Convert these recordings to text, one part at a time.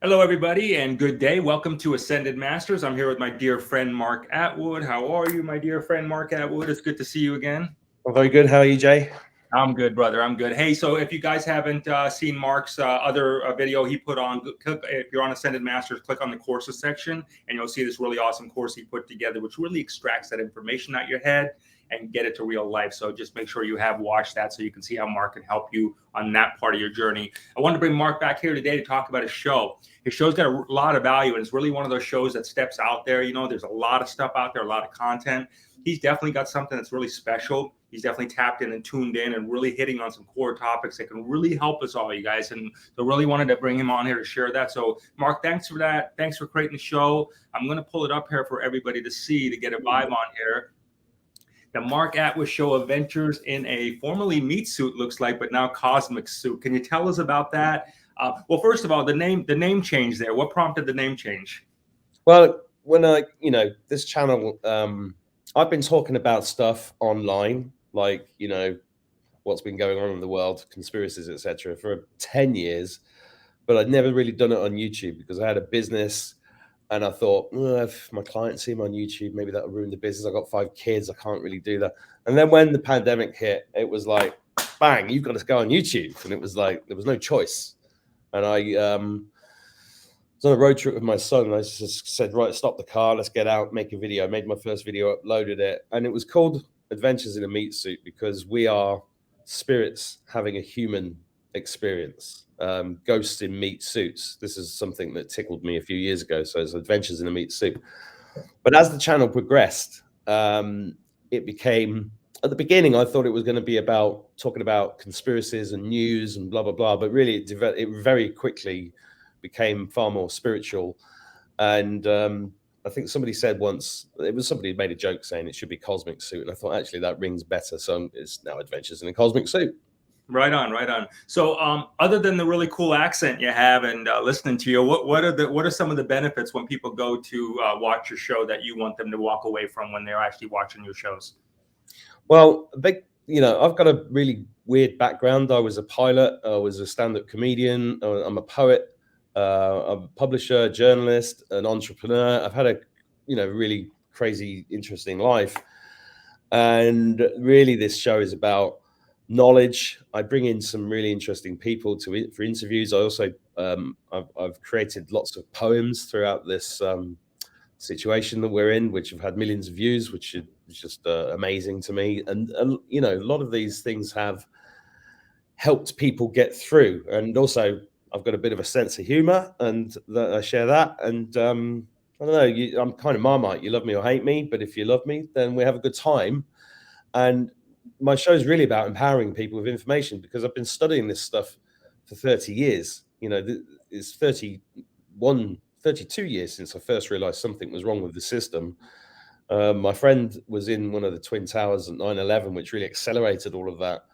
Hello, everybody, and good day. Welcome to Ascended Masters. I'm here with my dear friend, Mark Attwood. How are you, my dear friend, Mark Attwood? It's good to see you again. I'm very good. How are you, Jay? I'm good, brother. I'm good. Hey, so if you guys haven't seen Mark's other video he put on, if you're on Ascended Masters, click on the courses section, and you'll see this really awesome course he put together, which really extracts that information out your head and get it to real life. So just make sure you have watched that so you can see how Mark can help you on that part of your journey. I wanted to bring Mark back here today to talk about his show. His show's got a lot of value, and it's really one of those shows that steps out there. You know, there's a lot of stuff out there, a lot of content. He's definitely got something that's really special. He's definitely tapped in and tuned in and really hitting on some core topics that can really help us all, you guys. And so really wanted to bring him on here to share that. So Mark, thanks for that. Thanks for creating the show. I'm going to pull it up here for everybody to see, to get a vibe on here. The Mark Attwood Show Adventures in a formerly meat suit, looks like, but now cosmic suit. Can you tell us about that? Well, first of all, the name change there. What prompted the name change? Well, when this channel, I've been talking about stuff online, like, what's been going on in the world, conspiracies, etc., for 10 years, but I'd never really done it on YouTube because I had a business and I thought, if my clients see me on YouTube, maybe that'll ruin the business. I've got 5 kids. I can't really do that. And then when the pandemic hit, it was like, bang, you've got to go on YouTube. And it was like, there was no choice. And I was on a road trip with my son, and I just said, right, stop the car, let's get out, make a video. I made my first video, uploaded it, and it was called Adventures in a Meat Suit because we are spirits having a human experience, ghosts in meat suits. This is something that tickled me a few years ago, so it's Adventures in a Meat Suit. But as the channel progressed, it became, at the beginning, I thought it was going to be about talking about conspiracies and news and blah, blah, blah. But really, it very quickly became far more spiritual. And I think somebody said once, it was somebody who made a joke saying it should be Cosmic Suit. And I thought, actually, that rings better. So it's now Adventures in a Cosmic Suit. Right on, right on. So, other than the really cool accent you have and listening to you, what are some of the benefits when people go to watch your show that you want them to walk away from when they're actually watching your shows? Well, I've got a really weird background. I was a pilot. I was a stand-up comedian. I'm a poet. I'm a publisher, journalist, an entrepreneur. I've had a, really crazy, interesting life. And really, this show is about knowledge. I bring in some really interesting people for interviews. I also, I've created lots of poems throughout this situation that we're in, which have had millions of views, which is just amazing to me. And a lot of these things have helped people get through. And also, I've got a bit of a sense of humor, and I share that. And I don't know, I'm kind of Marmite. You love me or hate me, but if you love me, then we have a good time. And my show is really about empowering people with information because I've been studying this stuff for 30 years. It's 32 years since I first realized something was wrong with the system. My friend was in one of the Twin Towers at 9/11, which really accelerated all of that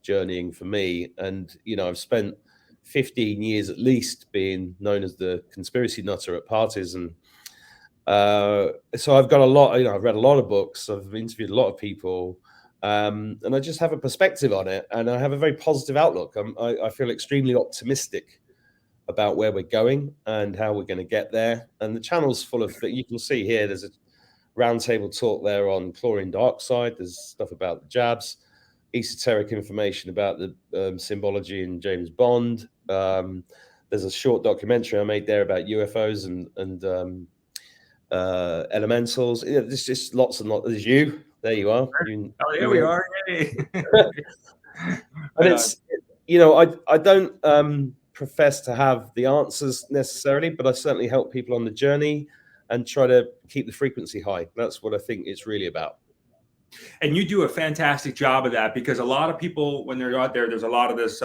journeying for me. And, I've spent 15 years at least being known as the conspiracy nutter at parties. And so I've got a lot, I've read a lot of books, I've interviewed a lot of people, and I just have a perspective on it, and I have a very positive outlook. I feel extremely optimistic about where we're going and how we're going to get there. And the channel's full of, you can see here, there's a roundtable talk there on chlorine dioxide. There's stuff about the jabs, esoteric information about the symbology in James Bond. There's a short documentary I made there about UFOs and elementals. There's just lots and lots. There's you. There you are. Oh, here we are. Yay. And it's, I don't profess to have the answers necessarily, but I certainly help people on the journey and try to keep the frequency high. That's what I think it's really about. And you do a fantastic job of that, because a lot of people, when they're out there, there's a lot of this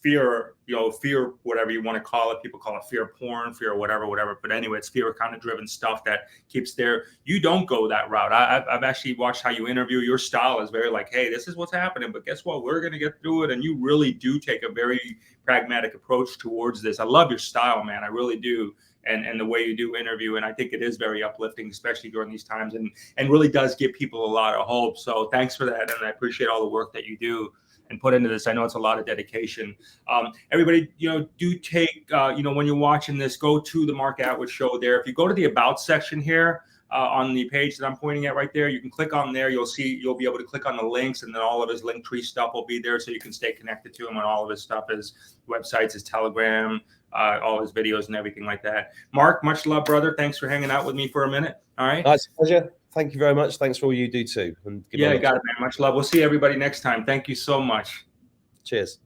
fear, fear, whatever you want to call it. People call it fear porn, fear, whatever. But anyway, it's fear kind of driven stuff that keeps there. You don't go that route. I've actually watched how you interview. Your style is very like, hey, this is what's happening, but guess what? We're going to get through it. And you really do take a very pragmatic approach towards this. I love your style, man. I really do. And the way you do interview. And I think it is very uplifting, especially during these times, and really does give people a lot of hope. So thanks for that. And I appreciate all the work that you do. put into this. I know it's a lot of dedication. Everybody, do take, when you're watching this, go to the Mark Attwood Show there. If you go to the About section here, on the page that I'm pointing at right there, you can click on there. You'll be able to click on the links, and then all of his Linktree stuff will be there, so you can stay connected to him on all of his stuff, his websites, his Telegram, all his videos and everything like that. Mark, much love, brother. Thanks for hanging out with me for a minute. All right. Nice pleasure. Thank you very much. Thanks for all you do too. And yeah, got it, man. Much love. We'll see everybody next time. Thank you so much. Cheers.